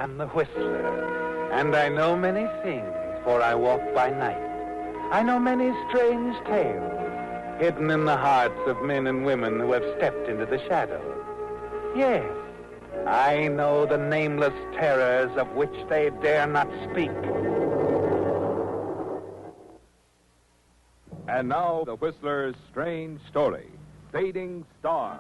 am the Whistler, and I know many things, for I walk by night. I know many strange tales, hidden in the hearts of men and women who have stepped into the shadows. Yes, I know the nameless terrors of which they dare not speak. And now, the Whistler's strange story, Fading Star.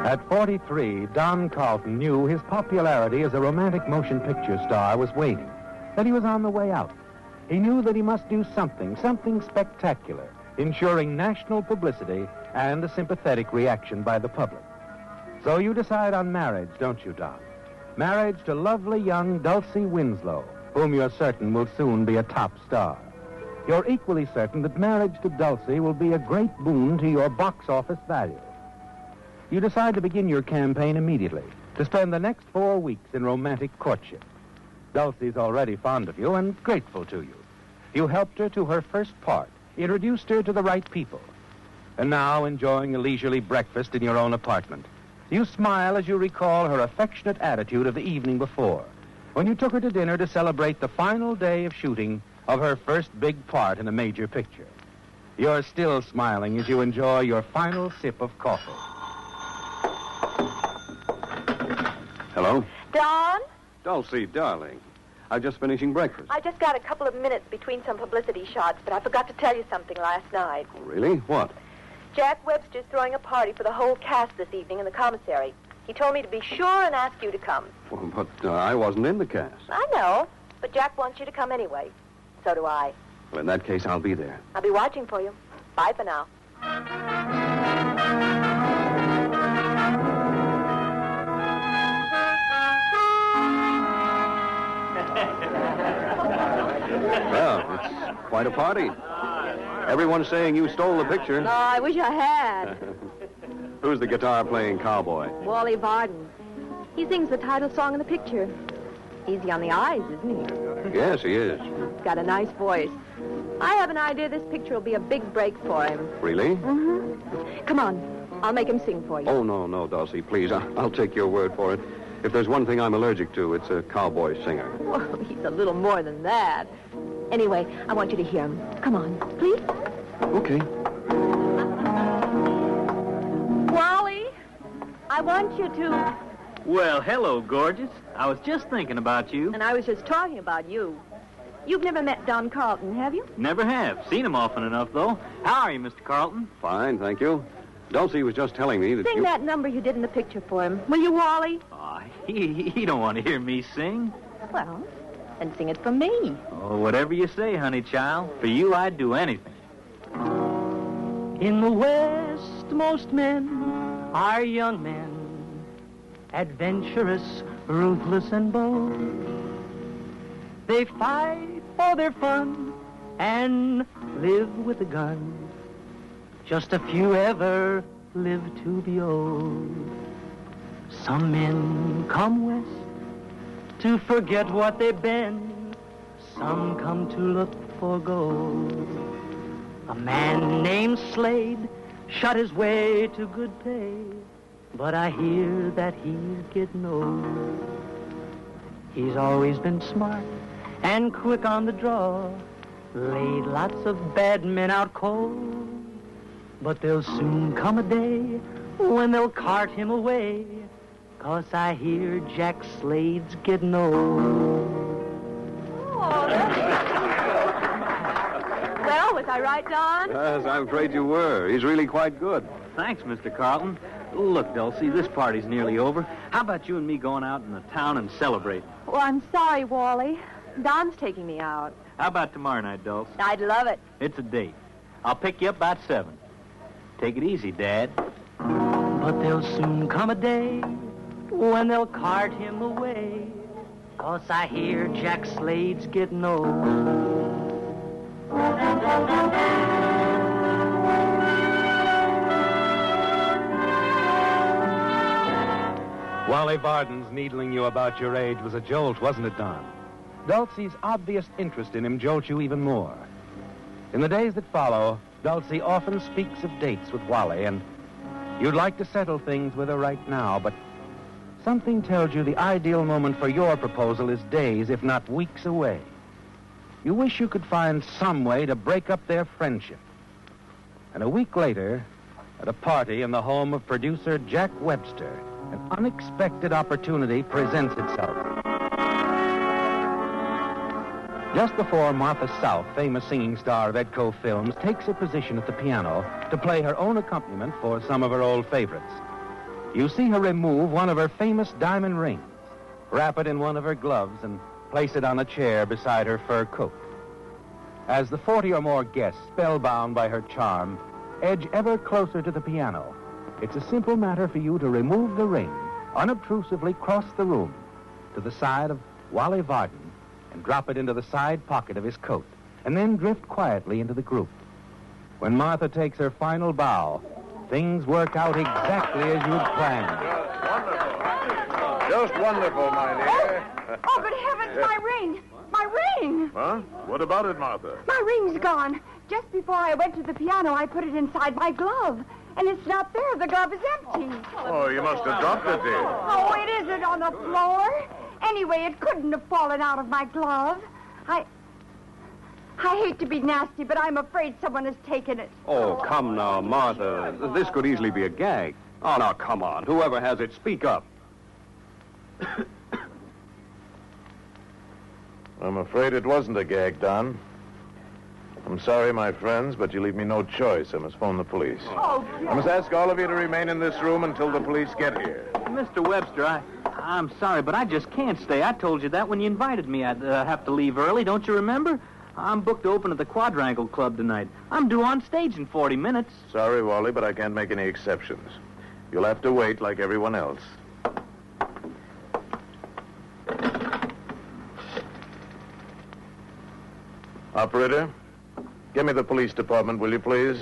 At 43, Don Carlton knew his popularity as a romantic motion picture star was waning, that he was on the way out. He knew that he must do something spectacular, ensuring national publicity and a sympathetic reaction by the public. So you decide on marriage, don't you, Don? Marriage to lovely young Dulcie Winslow, whom you're certain will soon be a top star. You're equally certain that marriage to Dulcie will be a great boon to your box office value. You decide to begin your campaign immediately, to spend the next 4 weeks in romantic courtship. Dulcie's already fond of you and grateful to you. You helped her to her first part, introduced her to the right people. And now, enjoying a leisurely breakfast in your own apartment, you smile as you recall her affectionate attitude of the evening before, when you took her to dinner to celebrate the final day of shooting of her first big part in a major picture. You're still smiling as you enjoy your final sip of coffee. Hello? Don? Dulcie, darling. I'm just finishing breakfast. I just got a couple of minutes between some publicity shots, but I forgot to tell you something last night. Oh, really? What? Jack Webster's throwing a party for the whole cast this evening in the commissary. He told me to be sure and ask you to come. Well, but I wasn't in the cast. I know, but Jack wants you to come anyway. So do I. Well, in that case, I'll be there. I'll be watching for you. Bye for now. Well, it's quite a party. Everyone's saying you stole the picture. No, I wish I had. Who's the guitar-playing cowboy? Wally Varden. He sings the title song in the picture. Easy on the eyes, isn't he? Yes, he is. He's got a nice voice. I have an idea this picture will be a big break for him. Really? Mm-hmm. Come on. I'll make him sing for you. Oh, no, Dulcie, please. I'll take your word for it. If there's one thing I'm allergic to, it's a cowboy singer. Well, he's a little more than that. Anyway, I want you to hear him. Come on, please. Okay. Wally, I want you to... Well, hello, gorgeous. I was just thinking about you. And I was just talking about you. You've never met Don Carlton, have you? Never have. Seen him often enough, though. How are you, Mr. Carlton? Fine, thank you. Dulcie was just telling me that Sing that number you did in the picture for him. Will you, Wally? Aw, he don't want to hear me sing. Well, then sing it for me. Oh, whatever you say, honey child. For you, I'd do anything. In the West, most men are young men, adventurous, ruthless, and bold. They fight for their fun and live with a gun. Just a few ever live to be old. Some men come west to forget what they've been. Some come to look for gold. A man named Slade shot his way to good pay, but I hear that he's getting old. He's always been smart and quick on the draw, laid lots of bad men out cold. But there'll soon come a day when they'll cart him away, 'cause I hear Jack Slade's getting old. Oh, well, was I right, Don? Yes, I'm afraid you were. He's really quite good. Thanks, Mr. Carlton. Look, Dulcie, this party's nearly over. How about you and me going out in the town and celebrating? Well, I'm sorry, Wally. Don's taking me out. How about tomorrow night, Dulce? I'd love it. It's a date. I'll pick you up about 7. Take it easy, Dad. But there'll soon come a day when they'll cart him away, 'cause I hear Jack Slade's getting old. Wally Varden's needling you about your age was a jolt, wasn't it, Don? Dulcie's obvious interest in him jolts you even more. In the days that follow, Dulcie often speaks of dates with Wally, and you'd like to settle things with her right now, but something tells you the ideal moment for your proposal is days, if not weeks away. You wish you could find some way to break up their friendship. And a week later, at a party in the home of producer Jack Webster, an unexpected opportunity presents itself. Just before Martha South, famous singing star of Edco Films, takes her position at the piano to play her own accompaniment for some of her old favorites, you see her remove one of her famous diamond rings, wrap it in one of her gloves, and place it on a chair beside her fur coat. As the 40 or more guests, spellbound by her charm, edge ever closer to the piano, it's a simple matter for you to remove the ring, unobtrusively cross the room to the side of Wally Varden, and drop it into the side pocket of his coat, and then drift quietly into the group. When Martha takes her final bow, things work out exactly as you'd planned. Just wonderful, my dear. Oh, but heavens, my ring! My ring! Huh? What about it, Martha? My ring's gone. Just before I went to the piano, I put it inside my glove. And it's not there. The glove is empty. Oh, you must have dropped it, dear. Oh, it isn't on the floor. Anyway, it couldn't have fallen out of my glove. I hate to be nasty, but I'm afraid someone has taken it. Oh, come now, Martha. This could easily be a gag. Oh, now, come on. Whoever has it, speak up. I'm afraid it wasn't a gag, Don. I'm sorry, my friends, but you leave me no choice. I must phone the police. Oh, I must ask all of you to remain in this room until the police get here. Mr. Webster, I'm sorry, but I just can't stay. I told you that when you invited me. I'd have to leave early. Don't you remember? I'm booked to open at the Quadrangle Club tonight. I'm due on stage in 40 minutes. Sorry, Wally, but I can't make any exceptions. You'll have to wait like everyone else. Operator, give me the police department, will you, please?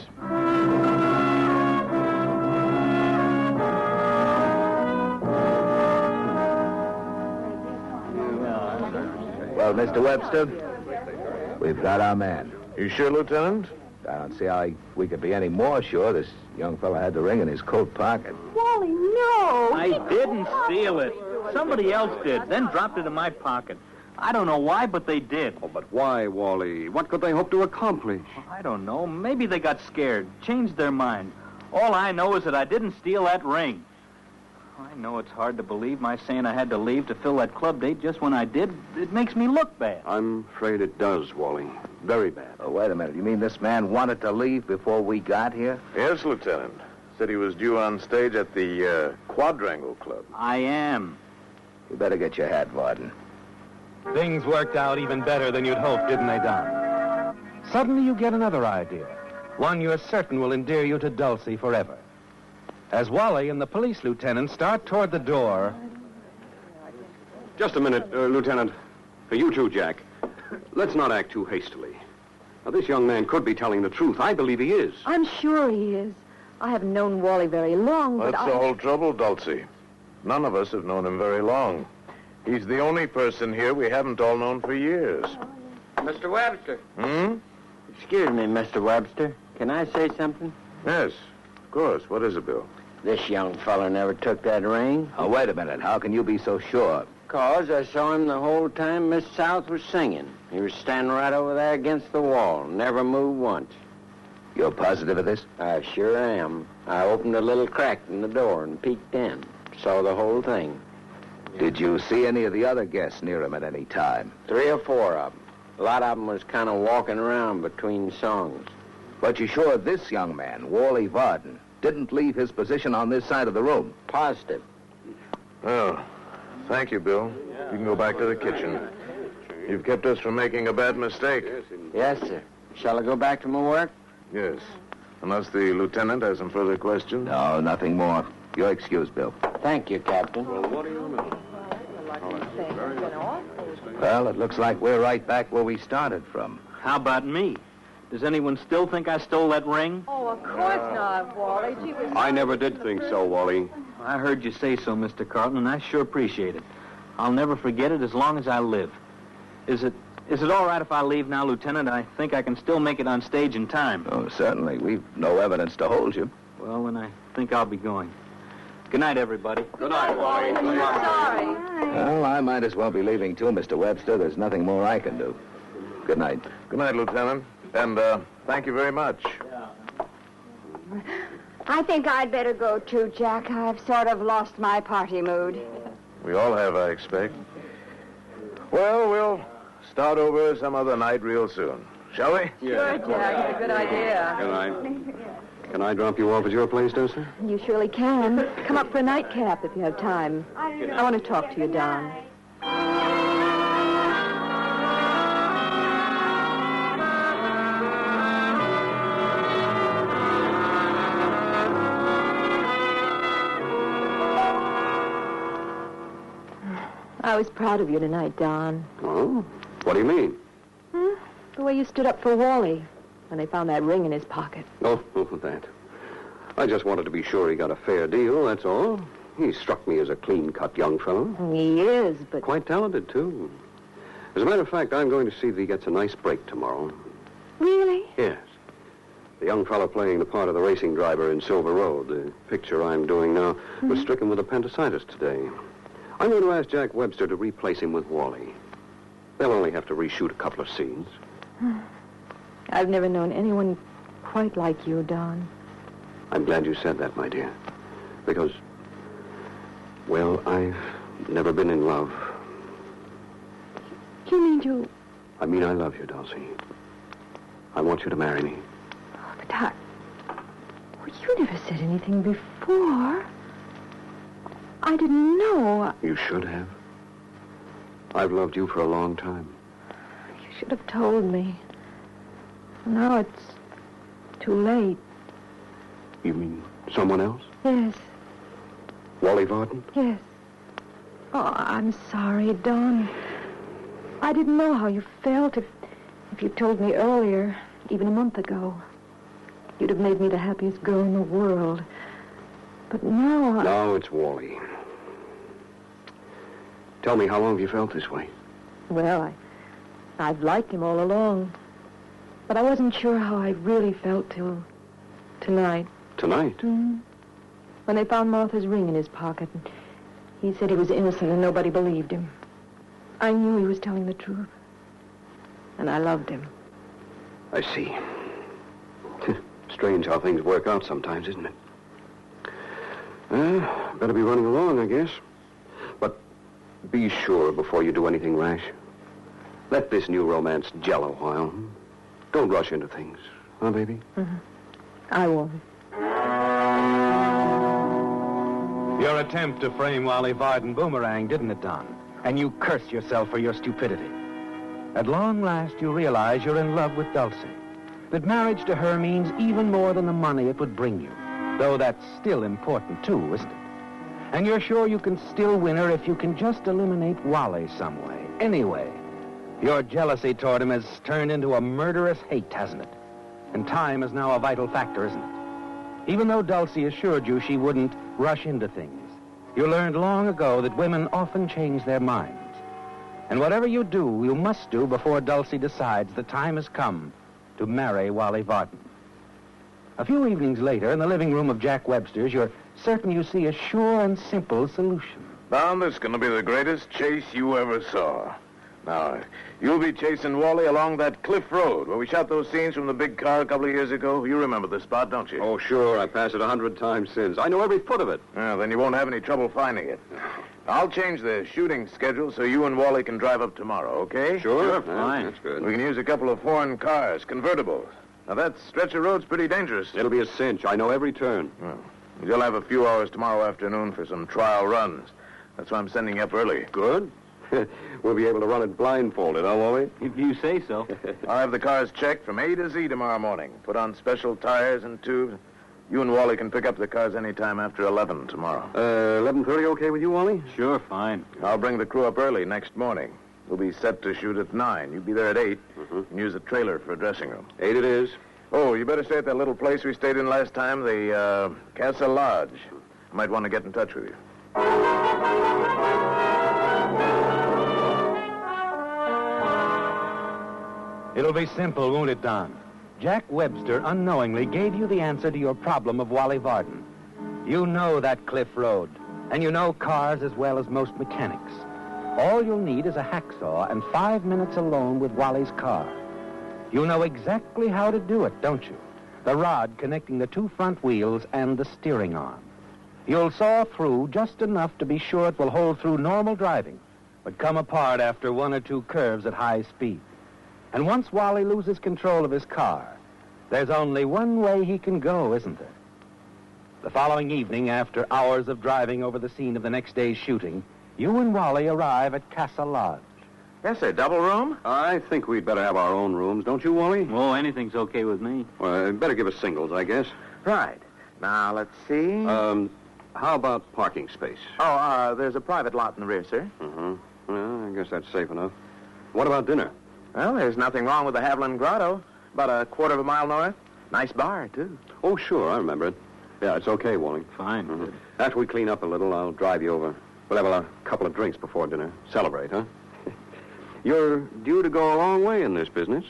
Well, Mr. Webster, we've got our man. You sure, Lieutenant? I don't see how we could be any more sure. This young fella had the ring in his coat pocket. Wally, no! I didn't steal it. Somebody else did, then dropped it in my pocket. I don't know why, but they did. Oh, but why, Wally? What could they hope to accomplish? I don't know. Maybe they got scared, changed their mind. All I know is that I didn't steal that ring. I know it's hard to believe my saying I had to leave to fill that club date just when I did. It makes me look bad. I'm afraid it does, Wally. Very bad. Oh, wait a minute. You mean this man wanted to leave before we got here? Yes, Lieutenant. Said he was due on stage at the Quadrangle Club. I am. You better get your hat, Varden. Things worked out even better than you'd hoped, didn't they, Don? Suddenly you get another idea, one you're certain will endear you to Dulcie forever. As Wally and the police lieutenant start toward the door... Just a minute, Lieutenant. You too, Jack. Let's not act too hastily. Now, this young man could be telling the truth. I believe he is. I'm sure he is. I haven't known Wally very long, but That's the whole trouble, Dulcie. None of us have known him very long. He's the only person here we haven't all known for years. Mr. Webster. Hmm? Excuse me, Mr. Webster. Can I say something? Yes, of course. What is it, Bill? This young fella never took that ring. Oh, wait a minute. How can you be so sure? 'Cause I saw him the whole time Miss South was singing. He was standing right over there against the wall. Never moved once. You're positive of this? I sure am. I opened a little crack in the door and peeked in. Saw the whole thing. Did you see any of the other guests near him at any time? 3 or 4 of them. A lot of them was kind of walking around between songs. But you sure this young man, Wally Varden, didn't leave his position on this side of the room? Positive. Oh, thank you, Bill. You can go back to the kitchen. You've kept us from making a bad mistake. Yes, sir. Shall I go back to my work? Yes. Unless the lieutenant has some further questions. No, nothing more. You're excused, Bill. Thank you, Captain. Well, it looks like we're right back where we started from. How about me? Does anyone still think I stole that ring? Oh, of course not, Wally. Gee, was... I never did think so, Wally. I heard you say so, Mr. Carlton, and I sure appreciate it. I'll never forget it as long as I live. Is it all right if I leave now, Lieutenant? I think I can still make it on stage in time. Oh, certainly. We've no evidence to hold you. Well, then I think I'll be going. Good night, everybody. Good night, Wally. Sorry. Well, I might as well be leaving too, Mr. Webster. There's nothing more I can do. Good night. Good night, Lieutenant. And thank you very much. I think I'd better go too, Jack. I've sort of lost my party mood. We all have, I expect. Well, we'll start over some other night real soon. Shall we? Sure, Jack. It's a good idea. Good night. Can I drop you off at your place, Dulcie? You surely can. Come up for a nightcap if you have time. I want to talk to you, Don. I was proud of you tonight, Don. Oh? What do you mean? The way you stood up for Wally when they found that ring in his pocket. Oh, that. I just wanted to be sure he got a fair deal, that's all. He struck me as a clean-cut young fellow. He is, but... Quite talented, too. As a matter of fact, I'm going to see that he gets a nice break tomorrow. Really? Yes. The young fellow playing the part of the racing driver in Silver Road, the picture I'm doing now, was stricken with appendicitis today. I'm going to ask Jack Webster to replace him with Wally. They'll only have to reshoot a couple of scenes. I've never known anyone quite like you, Don. I'm glad you said that, my dear. Because, well, I've never been in love. You mean you... I mean, I love you, Dulcie. I want you to marry me. But I... Well, you never said anything before. I didn't know. You should have. I've loved you for a long time. You should have told me. Now it's too late. You mean someone else? Yes, Wally Varden? yes. Oh, I'm sorry, Don. I didn't know how you felt. If you told me earlier, even a month ago, you'd have made me the happiest girl in the world. But now Now it's Wally. Tell me, how long have you felt this way? Well, I've liked him all along. But I wasn't sure how I really felt till tonight. Tonight? Mm-hmm. When they found Martha's ring in his pocket. And he said he was innocent and nobody believed him. I knew he was telling the truth. And I loved him. I see. Strange how things work out sometimes, isn't it? Better be running along, I guess. But be sure before you do anything rash. Let this new romance gel a while. Don't rush into things. Huh, baby? Mm-hmm. I won't. Your attempt to frame Wally Varden boomerang, didn't it, Don? And you curse yourself for your stupidity. At long last, you realize you're in love with Dulcie. That marriage to her means even more than the money it would bring you. Though that's still important, too, isn't it? And you're sure you can still win her if you can just eliminate Wally some way. Anyway, your jealousy toward him has turned into a murderous hate, hasn't it? And time is now a vital factor, isn't it? Even though Dulcie assured you she wouldn't rush into things, you learned long ago that women often change their minds. And whatever you do, you must do before Dulcie decides the time has come to marry Wally Varden. A few evenings later, in the living room of Jack Webster's, you're certain you see a sure and simple solution. Don, this is going to be the greatest chase you ever saw. Now, you'll be chasing Wally along that cliff road where we shot those scenes from the big car a couple of years ago. You remember the spot, don't you? Oh, sure. I passed it 100 times since. I know every foot of it. Well, then you won't have any trouble finding it. I'll change the shooting schedule so you and Wally can drive up tomorrow, okay? Sure. Fine. That's good. We can use a couple of foreign cars, convertibles. Now, that stretch of road's pretty dangerous. It'll be a cinch. I know every turn. Well, you'll have a few hours tomorrow afternoon for some trial runs. That's why I'm sending you up early. Good. We'll be able to run it blindfolded, huh, Wally? If you say so. I'll have the cars checked from A to Z tomorrow morning. Put on special tires and tubes. You and Wally can pick up the cars any time after 11 tomorrow. 11:30 okay with you, Wally? Sure, fine. I'll bring the crew up early next morning. We'll be set to shoot at 9. You'll be there at 8. And use the trailer for a dressing room. 8 it is. Oh, you better stay at that little place we stayed in last time, the Castle Lodge. I might want to get in touch with you. It'll be simple, won't it, Don? Jack Webster unknowingly gave you the answer to your problem of Wally Varden. You know that cliff road, and you know cars as well as most mechanics. All you'll need is a hacksaw and 5 minutes alone with Wally's car. You know exactly how to do it, don't you? The rod connecting the two front wheels and the steering arm. You'll saw through just enough to be sure it will hold through normal driving, but come apart after one or two curves at high speed. And once Wally loses control of his car, there's only one way he can go, isn't there? The following evening, after hours of driving over the scene of the next day's shooting, you and Wally arrive at Casa Lodge. Yes, sir. Double room? I think we'd better have our own rooms, don't you, Wally? Oh, anything's okay with me. Well, better give us singles, I guess. Right. Now, let's see. How about parking space? There's a private lot in the rear, sir. Mm-hmm. Well, I guess that's safe enough. What about dinner? Well, there's nothing wrong with the Haviland Grotto. About a quarter of a mile north. Nice bar, too. Oh, sure, I remember it. Yeah, it's okay, Wally. Fine. Mm-hmm. After we clean up a little, I'll drive you over. We'll have a couple of drinks before dinner. Celebrate, huh? You're due to go a long way in this business,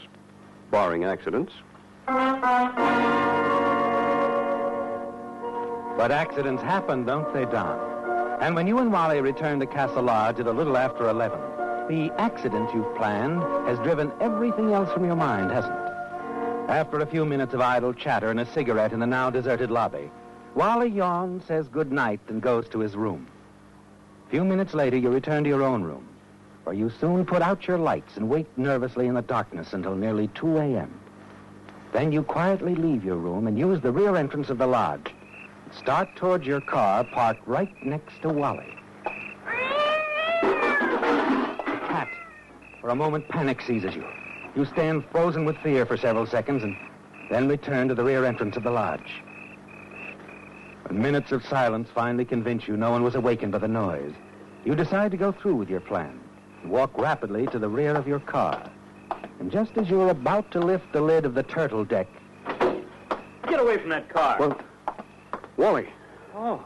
barring accidents. But accidents happen, don't they, Don? And when you and Wally return to Casa Lodge at a little after 11, the accident you've planned has driven everything else from your mind, hasn't it? After a few minutes of idle chatter and a cigarette in the now deserted lobby, Wally yawns, says good night, and goes to his room. A few minutes later, you return to your own room, where you soon put out your lights and wait nervously in the darkness until nearly 2 a.m. Then you quietly leave your room and use the rear entrance of the lodge. Start towards your car parked right next to Wally. The cat, for a moment, panic seizes you. You stand frozen with fear for several seconds and then return to the rear entrance of the lodge. When minutes of silence finally convince you no one was awakened by the noise, you decide to go through with your plan and walk rapidly to the rear of your car. And just as you're about to lift the lid of the turtle deck... Get away from that car. Well, Wally. Oh,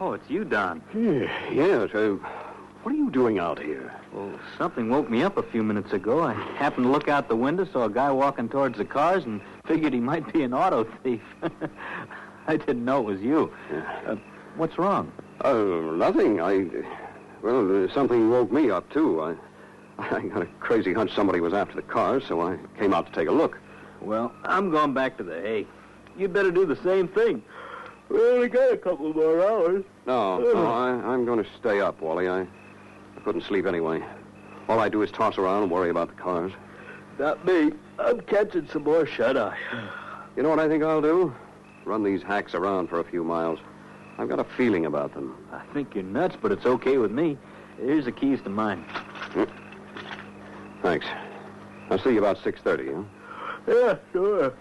it's you, Don. Yes, what are you doing out here? Well, something woke me up a few minutes ago. I happened to look out the window, saw a guy walking towards the cars, and figured he might be an auto thief. I didn't know it was you. What's wrong? Nothing. Something woke me up, too. I got a crazy hunch somebody was after the cars, so I came out to take a look. Well, I'm going back to the hay. You'd better do the same thing. We only got a couple more hours. No, I'm going to stay up, Wally. I couldn't sleep anyway. All I do is toss around and worry about the cars. Not me. I'm catching some more shut-eye. You know what I think I'll do? Run these hacks around for a few miles. I've got a feeling about them. I think you're nuts, but it's okay with me. Here's the keys to mine. Thanks. I'll see you about 6:30, huh? Yeah, sure.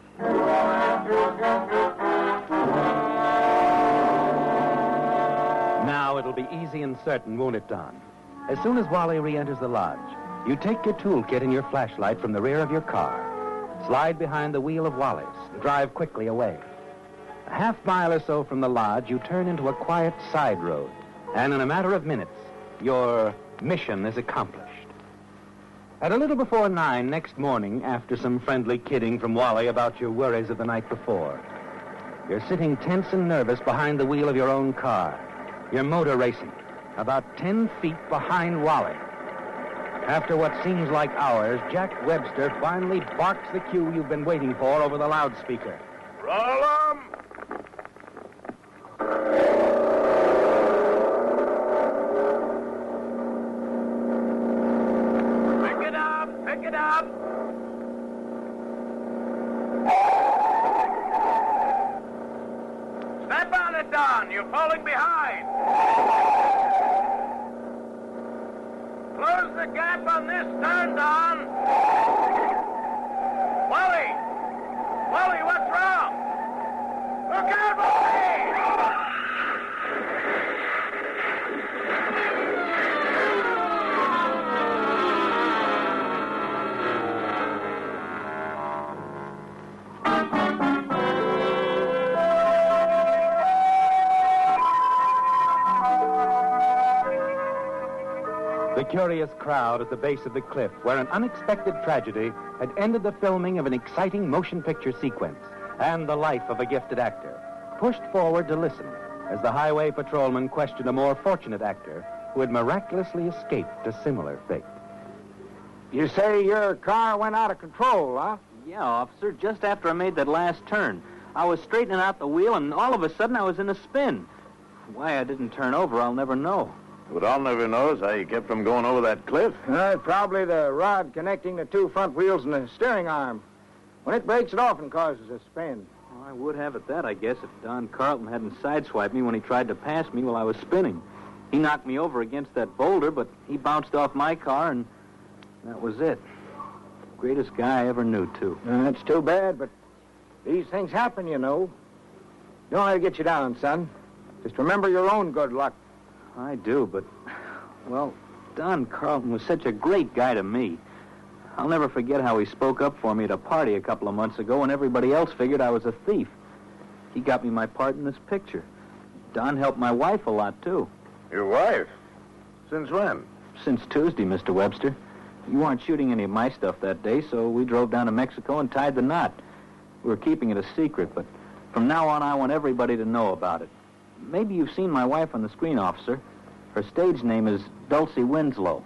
Now it'll be easy and certain, won't it, Don? As soon as Wally re-enters the lodge, you take your toolkit and your flashlight from the rear of your car, slide behind the wheel of Wally's, and drive quickly away. A half-mile or so from the lodge, you turn into a quiet side road, and in a matter of minutes, your mission is accomplished. At a little before 9 next morning, after some friendly kidding from Wally about your worries of the night before, you're sitting tense and nervous behind the wheel of your own car, your motor racing, about 10 feet behind Wally. After what seems like hours, Jack Webster finally barks the cue you've been waiting for over the loudspeaker. Roll 'em! Pick it up! Pick it up! Snap on it, Don! You're falling behind! Close the gap on this turn, Don! Wally! Wally, what's wrong? Look out, Wally! The curious crowd at the base of the cliff, where an unexpected tragedy had ended the filming of an exciting motion picture sequence and the life of a gifted actor, pushed forward to listen as the highway patrolman questioned a more fortunate actor who had miraculously escaped a similar fate. You say your car went out of control, huh? Yeah, officer, just after I made that last turn. I was straightening out the wheel, and all of a sudden I was in a spin. Why I didn't turn over, I'll never know. What I'll never know is how you kept from going over that cliff. Probably the rod connecting the two front wheels and the steering arm. When it breaks, it often causes a spin. Well, I would have it that, I guess, if Don Carlton hadn't sideswiped me when he tried to pass me while I was spinning. He knocked me over against that boulder, but he bounced off my car, and that was it. Greatest guy I ever knew, too. That's too bad, but these things happen, you know. Don't let it get you down, son. Just remember your own good luck. I do, but, well, Don Carlton was such a great guy to me. I'll never forget how he spoke up for me at a party a couple of months ago when everybody else figured I was a thief. He got me my part in this picture. Don helped my wife a lot, too. Your wife? Since when? Since Tuesday, Mr. Webster. You weren't shooting any of my stuff that day, so we drove down to Mexico and tied the knot. We were keeping it a secret, but from now on, I want everybody to know about it. Maybe you've seen my wife on the screen, officer. Her stage name is Dulcie Winslow.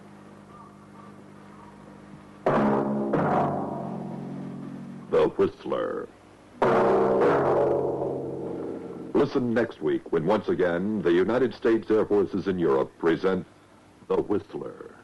The Whistler. Listen next week when once again the United States Air Forces in Europe present The Whistler.